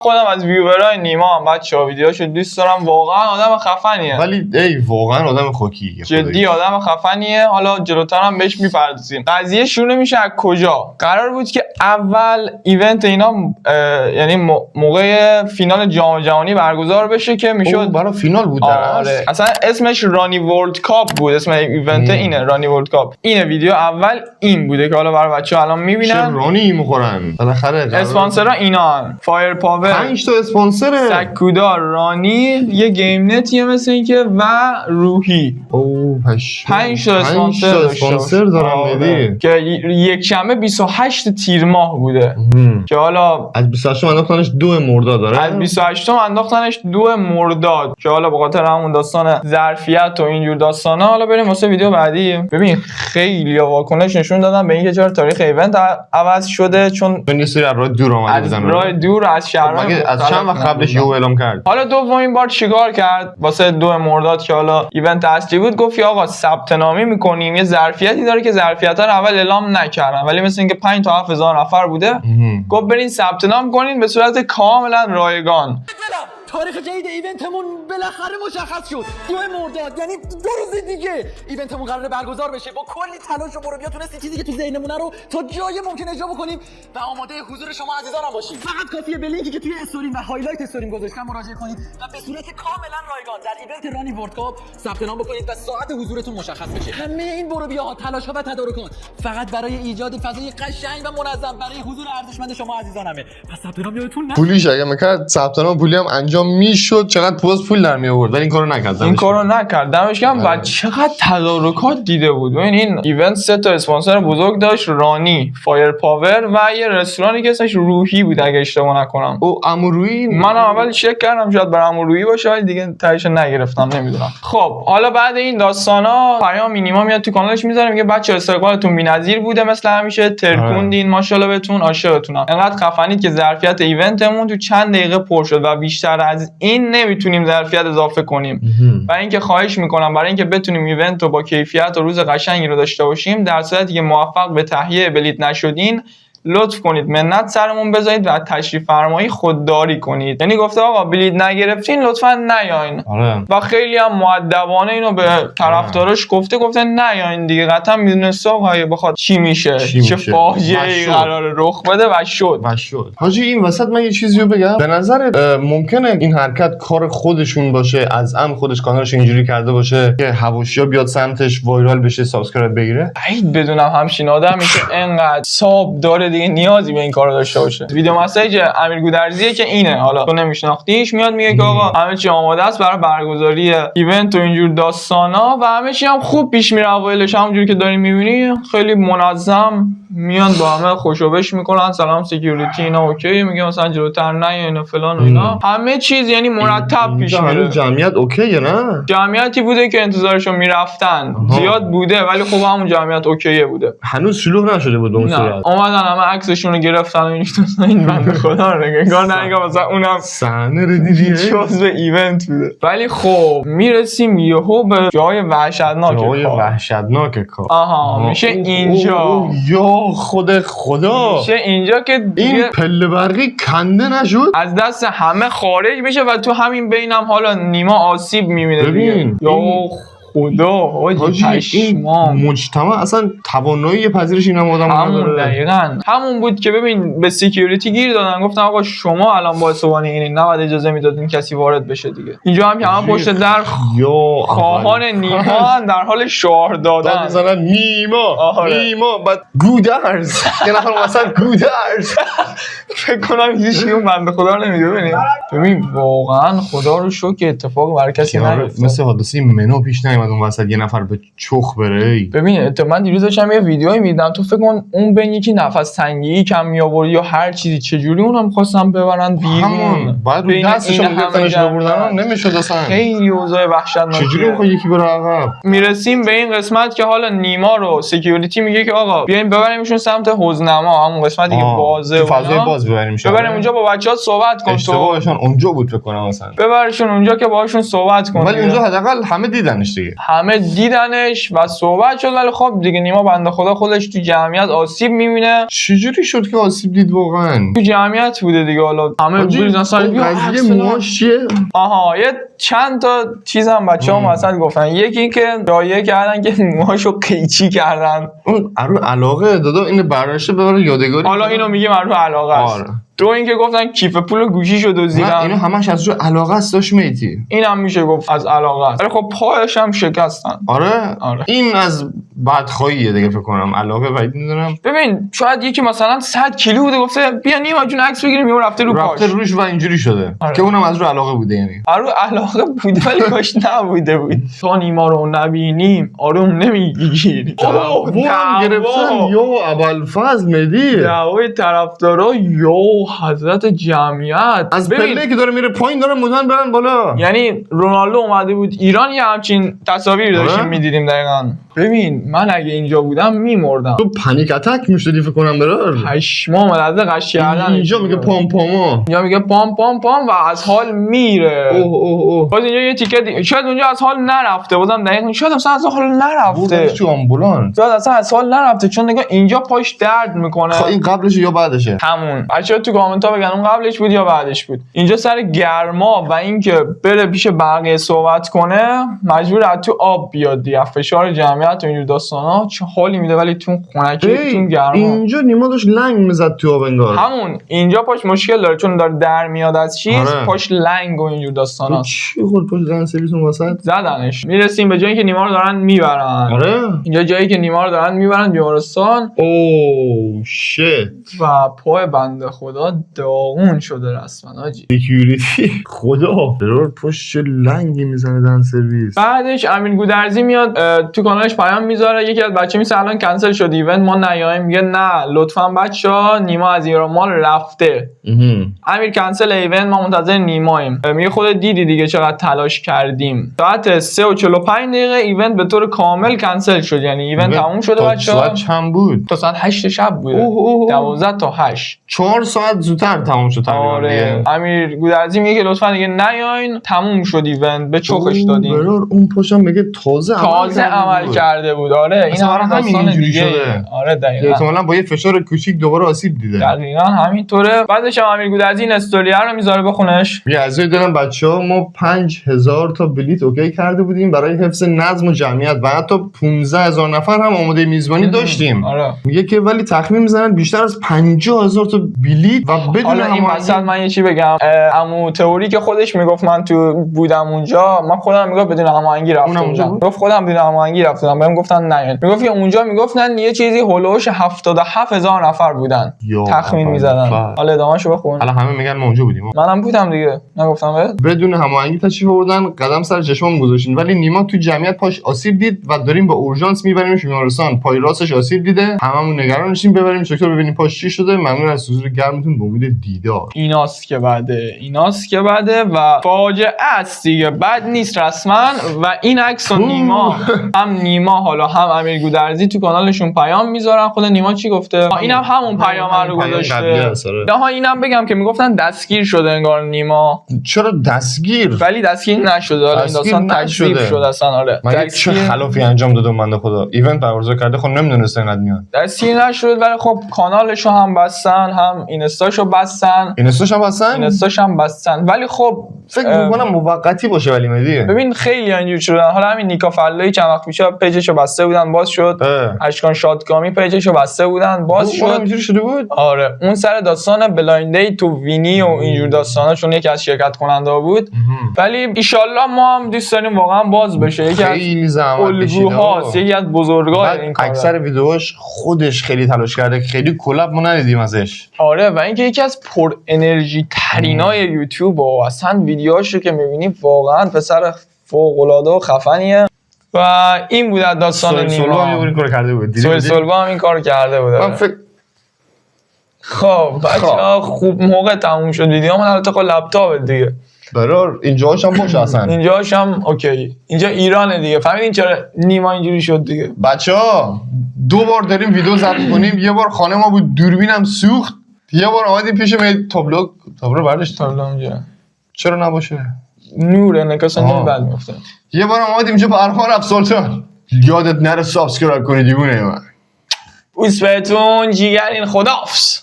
خودم از ویورای نیما هم بچه‌ها ویدیوهاشو دوست دارم، واقعا آدم خفنیه. ولی واقعا آدم خوکیه، جدی آدم خفنیه. حالا جلوتر هم بهش میپردازیم. قضیه شروع میشه از کجا؟ قرار بود که اول ایونت اینا یعنی موقع فینال جام جهانی برگزار بشه که میشد برای فینال بود آره. اصلا اسمش رانی ورلد کاپ بود، اسم ایونت اینه، رانی ورلد کاپ. اینه ویدیو اول این بوده که حالا برای بچه‌ها الان میبینن. چه رانی میخورن بالاخره. اسپانسرها اینا فایر پاور، 5 تا اسپانسره، سکودا، رانی، یه گیم نتیه مثل این که و روحی. او 5 تا اسپانسر دارم میدی که یک شنبه 28 تیر ماه بوده که حالا از 28 انداختنش 2 مرداد داره. از 28 انداختنش 2 مرداد که حالا به خاطر همون داستان ظرفیت و اینجور داستانا. حالا بریم واسه ویدیو بعدی. ببین خیلی واکنش نشون دادن به اینکه چرا تاریخ ایونت عوض شده، چون یه سری از راه دور اومده بودن، از راه دور از شهرهای از چند وقت قبلش یهو اعلام کرد. حالا دومین بار چیکار کرد واسه 2 مرداد که حالا ایونت اصلی بود؟ گفت یا آقا ثبت نامی میکنیم، یه ظرفیتی داره که ظرفیت‌ها رو اول اعلام نکردن ولی مثل اینکه 5 تا 7000 نفر بوده. گفت برین ثبت نام کنین به صورت کاملا رایگان. تاریخ جدید ایونتمون بالاخره مشخص شد. 2 مرداد یعنی 2 روز دیگه ایونتمون قراره برگزار بشه. با کلی تلاش و مربیا تونستیم چیزی که تو ذهنمونه رو تا جای ممکن اجرا بکنیم و آماده حضور شما عزیزان هم باشیم. فقط کافیه به لینکی که توی استوریم و هایلایت استوریم گذاشتم مراجعه کنید و به صورت کاملا رایگان در ایونت رانی ورلد کاپ ثبت نام بکنید و ساعت حضورتون مشخص بشه. همه این مربیاها، تلاش‌ها و تدارکات فقط برای ایجاد فضای قشنگ و منظم برای حضور ارزشمند شما عزیزانمه. پس ثبت نام یادتون نره. پولیش اگه میکرد ثبت نام پولی هم انجام میشد، چقدر پول در می آورد، ولی این کارو نکرد. این کارو نکرد. دمش گرم. و چقدر تدارکات دیده بود. ببین این ایونت 3 تا اسپانسر بزرگ داشت، رانی، فایر پاور و یه رستورانی که اسمش روحی بود اگه اشتباه نکنم. او امرویی من اول چک کردم شاید برام روحی باشه ولی دیگه تایش نگرفتم، نمیدونم. خب حالا بعد این داستانا پیام مینیما میاد تو کانالش میذاره میگه بچه استقبالتون بی‌نظیر بوده، مثل همیشه ترکوندین، ماشاءالله بهتون، عاشقتونم. انقدر خفنید که ظرفیت ایونتمون تو چند دقیقه پر شد و بیشتر از این نمیتونیم ظرفیت اضافه کنیم. و اینکه خواهش میکنم برای اینکه بتونیم ایونت رو با کیفیت و روز قشنگی رو داشته باشیم، در صورتی که موفق به تهیه بلیت نشدین لطف کنید منت سرمون بذارید و تشریف فرمایی خودداری کنید. یعنی گفته آقا بلیت نگرفتین لطفا نیاین. و خیلی هم مؤدبانه اینو به طرفداراش گفته نیاین دیگه. قطعا میدونسته آقا بخواد چی میشه، چه فاجعه‌ای قراره رخ بده و شد. حاجی این وسط من یه چیزی رو بگم. به نظر ممکنه این حرکت کار خودشون باشه، از ام خودش کانالش اینجوری کرده باشه که حواشی‌ها بیاد سمتش وایرال بشه، سابسکرایب بگیره؟ بعید بدونم همچین آدمی که انقدر ساب داره دیگه نیازی به این کارو داشته باشه. ویدیو مسیج امیر گودرزیه که اینه، حالا تو نمیشناختیش، میاد میگه که آقا همه چی آماده است برای برگزاری ایونت و اینجور داستانا و همه چی هم خوب پیش میره. اولش همونجوری که داری میبینی خیلی منظم میان با همه خوشوبش میکنن، سلام سکیوریتی اینا اوکی، میگه مثلا جلوتر نه اینا فلان و اینا، همه چیز یعنی مرتب پیش میره. جمعیت اوکیه نه؟ جمعیتی بوده که انتظارشو میرفتن، زیاد بوده ولی خب همون جمعیت اوکیه بوده. هنوز شلوغ نشده بود اون صورت. اومدن همه عکسشون رو گرفتن و این بنده خدا رو نگاه مثلا اونم صحنه رو دیدی جزء ایونت بوده. ولی خب میرسیم یهو به جای وحشتناک کار. آها میشه اینجا. یا خدا میشه اینجا که این پله برقی کنده نشد، از دست همه خارج میشه و تو همین بینم حالا نیما آسیب میبینه. ببین یا خدا حاجی این مجتمع اصلا توانایی پذیرش این هم آدم همون دقیقاً همون بود که ببین به سکیوریتی گیر دادن، گفتن آقا شما الان با سوانی این نباید اجازه میدادین کسی وارد بشه دیگه. اینجا هم که همه پشت در خواهان نیما در حال شعار دادن میزنن نیما بعد گودرز یه نفر مثلا گودرز فکر کنم هیچ اون بنده خدا رو نمیده. ببین واقعا خدا رو شکر اتفاق برای کسی نیفتاد، مثل حادثه منو پیش نیومد اون وسط یه نفر به چخ بره. ببین من دیروز داشتم یه ویدیویی میدیدم، تو فکر کن اون بین یکی نفس تنگی کم می آورد یا هر چیزی چجوری اونم خواستم ببرن بیرون، بعد رو دستشو میگفتنش بردن نمیشد اصلا. خیلی اوضاع وحشتناکه. چجوری میخواد یکی بره عقب؟ میرسیم به این قسمت که حالا نیما رو سکیوریتی میگه که آقا بیاین ببریمشون سمت حوض‌نما، همون قسمتی که بازه فضای باز ببریمشون اونجا با بچه‌ها صحبت کن. اشتباهشون اونجا بود فکر کنم مثلا. ببرشون اونجا که باهاشون صحبت کن. ولی اونجا حداقل همه دیدنش دیگه. دیگه. همه دیدنش و صحبت شد، ولی خب دیگه نیما بنده خدا خودش تو جمعیت آسیب میبینه. چجوری شد که آسیب دید واقعا؟ تو جمعیت بوده دیگه، حالا همه بریزن سر اون قضیه موهاش چیه؟ یه چند تا چیز هم بچه‌ها مثلا گفتن. یکی این که دایه کردن که موهاشو قیچی کردن. اون علاقه دادا اینو برداشته ببره یادگاری. حالا اینو میگه رو علاقه است. تو اینکه گفتن کیف پول گوشیشو دزدیدن. اینو همش از رو علاقه است داشت میتی. اینم میشه گفت از علاقه است. ولی خب پایش هم شکستن. آره. این از بدخواهیه دیگه فکر کنم. علاقه بعید میدونم. ببین شاید یکی مثلا 100 کیلو بوده گفته بیا نیما جون عکس بگیریم، یهو رفته رو پاش. رفته روش و اینجوری شده. که اونم از رو علاقه بوده یعنی. رو علاقه بوده ولی کاش نبوده بود. تا نیما رو نبینیم آروم نمیگیری. هم گرفتن یا ابوالفضل مهدی. دعوای طرفدارا یا حضرت جمعیت. از پله که داره میره پایین داره مدن برن بالا. یعنی رونالدو اومده بود ایران، یه همچین تصاویر داشتیم میدیدیم دقیقاً. ببین من اگه اینجا بودم میمردم. تو پنیک اتک میشدی فکر کنم برار. پشمام ملزه قش کردن. اینجا میگه پام پاما. اینجا میگه پام پام پام و از حال میره. باز اینجا یه تیکه شاید اونجا از حال نرفته. بازم دقیقاً شاید اصلا از حال نرفته. تو آمبولانس. شاید اصلا از حال نرفته چون نگاه اینجا پاش درد میکنه. خب این قبلشه یا بعدشه؟ همون. بچه‌ها تو کامنت ها بگن اون قبلش بود یا بعدش بود. اینجا سر گرما و اینکه بره پیش بقیه صحبت کنه مجبور از تو آب بیاد دیگه. فشار جمعیت و اینجور داستانا چه حالی میده، ولی تو خنکی تو گرما. اینجا نیما داشت لنگ میزد تو آب انگار. همون اینجا پاش مشکل داره چون داره در میاد از چیز. پاش لنگ و اینجور داستانا. چی خورد پاش دهن سرویس اون وسط زدنش. میرسیم به جایی که نیما رو دارن میبرن. آره اینجا جایی که نیما رو دارن میبرن بیمارستان. اوه شت. و پای بنده خدا داغون شده رسما حاجی. سکیوریتی خدا برور پاش چه لنگی میزنه دهن سرویس. بعدش امین گودرزی میاد تو کانالش پیام میذاره. یکی از بچه میگه الان کنسل شد ایونت ما نیایم. میگه نه لطفا بچه‌ها نیما از ایران مال رفته. امیر کنسل ایونت ما منتظر نیماییم. میگه خودت دیدی دیگه چقدر تلاش کردیم. ساعت 3:45 ایونت به طور کامل کنسل شد. یعنی ایونت تموم شده بچه‌ها. ساعت چند بود؟ تا ساعت 8 شب بود. 12 تا 8. 4 ساعت زودتر تموم شد تقریبا. آره. امیر گودرزی میگه که لطفا دیگه نیاین تموم شد ایونت به چوخش دادیم. برار اون پاشم میگه تازه عمل کرده بود. آره این همین اینجوری شده. آره دقیقاً. احتمالاً با یه فشار کوچیک دوباره آسیب دیده. دقیقاً همینطوره. بعدش هم امیر گودرزی این استوری رو میذاره بخونش. یه عزیزی دارم بچه‌ها ما 5000 تا بلیت اوکی کرده بودیم برای حفظ نظم و جمعیت و حتی 15000 نفر هم آماده میزبانی داشتیم. آره. میگه که ولی تخمین میزنن بیشتر از 50000 تا بلیت و بدون حالا این مثلا من یه چی بگم. عمو تئوری که خودش میگفت من تو بودم اونجا، من خودم میگفت بدون هماهنگی رفتم. گفت خودم بدون هماهنگی رفتم. بهم گفتن نه. میگفت که اونجا میگفتن یه چیزی هولوش 77000 نفر بودن. تخمین میزدن. حالا ادامهشو بخون. حالا همه میگن ما اونجا بودیم. منم بودم دیگه. نگفتم بهت؟ بدون هماهنگی تشریف آوردن، قدم سر چشمام گذاشتین، ولی نیما تو جمعیت پاش آسیب دید و داریم با اورژانس میبریمش بیمارستان. پای راستش آسیب دیده. هممون نگرانشیم ببریم دکتر ببینیم پاش چی شده. ممنون از حضور گرمتون به امید دیدار. ایناست که بعده و فاجعه است دیگه. بد نیست رسما. و این عکس نیما هم نیما حالا هم امیر گودرزی تو کانالشون پیام میذارن. خود نیما چی گفته؟ اینم همون پیام رو گذاشته. نه اینم بگم که میگفتن دستگیر شده انگار نیما. چرا دستگیر؟ ولی دستگیر نشده. حالا این داستان تکذیب شد اصلا. آره چه خلافی انجام داده بنده خدا. ایونت برگزار کرده خب نمیدونسته اینقدر میاد. دستگیر نشد ولی خب کانالشو هم بستن، هم اینستاشو بستن. اینستاش هم بستن ولی خب فکر می‌کنم موقتی باشه. ولی مدی ببین خیلی اینجوری شدن. حالا همین نیکا فلایی چند وقت پیش پیجشو بسته بودن باز شد. اشکان شادکامی پیجشو بسته بودن باز شد. اینجوری شده بود. آره اون سر داستان بلایند دی تو وینی و اینجور داستاناشون یکی از شرکت کننده ها بود. ولی ان ما هم دوست داریم واقعا باز بشه. یکی از الگوهاست، یکی از بزرگای این کار. اکثر ویدیوهاش خودش خیلی تلاش کرده، خیلی کلاب ما ندیدیم ازش. آره و اینکه یکی از پر انرژی ترینای یوتیوب و اصلا ویدیوهاشو که می‌بینی واقعا پسر فوق العاده و خفنیه. و این بود داستان نیما. این کارو کرده بود. سولبا هم این کارو کرده بود. من فکر خب بچه‌ها خوب موقع تموم شد ویدیو. من البته خب لپتاپ دیگه برار اینجاش هم باشه اصلا. اینجاش هم اوکی. اینجا ایرانه دیگه. فهمیدین چرا نیما اینجوری شد دیگه. بچه‌ها 2 بار داریم ویدیو ضبط کنیم. یه بار خانه ما بود دوربینم سوخت. یه بار اومدیم پیش تابلو برداشت. تابلو اونجا چرا نباشه؟ نور انعکاس نور بد میفته. یه بار اومدیم اینجا با ارفان رفت سلطان، یادت نره سابسکرایب کنی دیوونه من. بوس بهتون جیگرین، خداحافظ.